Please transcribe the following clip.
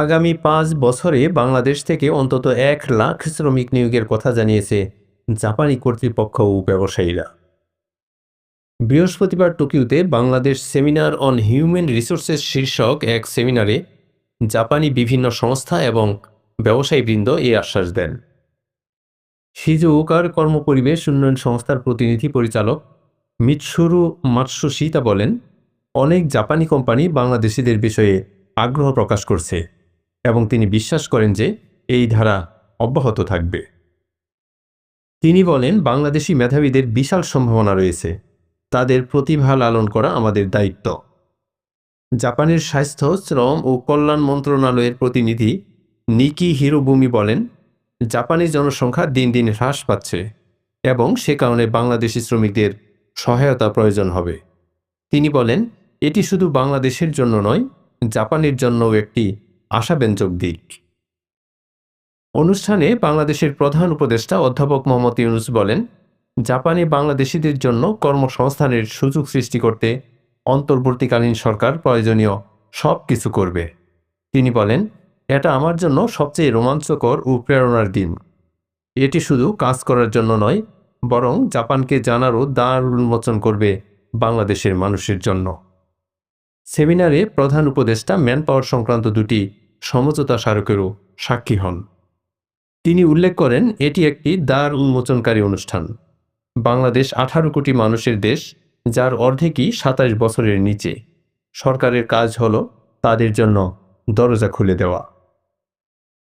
আগামী ৫ বছরে বাংলাদেশ থেকে অন্তত ১,০০,০০০ শ্রমিক নিয়োগের কথা জানিয়েছে জাপানি কর্তৃপক্ষ ও ব্যবসায়ীরা। বৃহস্পতিবার টোকিওতে Bangladesh seminar on human resources শীর্ষক এক সেমিনারে জাপানি বিভিন্ন সংস্থা এবং ব্যবসায়ীবৃন্দ এই আশ্বাস দেন। শিজুওকার কর্মপরিবেশ উন্নয়ন সংস্থার প্রতিনিধি পরিচালক মিৎসুরু মাতসুশিতা বলেন, অনেক জাপানি কোম্পানি বাংলাদেশিদের বিষয়ে আগ্রহ প্রকাশ করছে এবং তিনি বিশ্বাস করেন যে এই ধারা অব্যাহত থাকবে। তিনি বলেন, বাংলাদেশি মেধাবীদের বিশাল সম্ভাবনা রয়েছে, তাদের প্রতিভা লালন করা আমাদের দায়িত্ব। জাপানের স্বাস্থ্য, শ্রম ও কল্যাণ মন্ত্রণালয়ের প্রতিনিধি নিকি হিরোবুমি বলেন, জাপানি জনসংখ্যা দিন দিন হ্রাস পাচ্ছে এবং সে কারণে বাংলাদেশি শ্রমিকদের সহায়তা প্রয়োজন হবে। তিনি বলেন, এটি শুধু বাংলাদেশের জন্য নয়, জাপানের জন্যও একটি আশাব্যঞ্জক দিক। অনুষ্ঠানে বাংলাদেশের প্রধান উপদেষ্টা অধ্যাপক মোহাম্মদ ইউনুস বলেন, জাপানে বাংলাদেশিদের জন্য কর্মসংস্থানের সুযোগ সৃষ্টি করতে অন্তর্বর্তীকালীন সরকার প্রয়োজনীয় সব কিছু করবে। তিনি বলেন, এটা আমার জন্য সবচেয়ে রোমাঞ্চকর ও প্রেরণার দিন। এটি শুধু কাজ করার জন্য নয়, বরং জাপানকে জানারও দ্বার উন্মোচন করবে বাংলাদেশের মানুষের জন্য। সেমিনারে প্রধান উপদেষ্টা ম্যান পাওয়ার সংক্রান্ত দুটি সমঝোতা স্মারকেরও সাক্ষী হন। তিনি উল্লেখ করেন, এটি একটি দ্বার উন্মোচনকারী অনুষ্ঠান। বাংলাদেশ 18 কোটি মানুষের দেশ, যার অর্ধেকই 27 বছরের নিচে। সরকারের কাজ হল তাদের জন্য দরজা খুলে দেওয়া।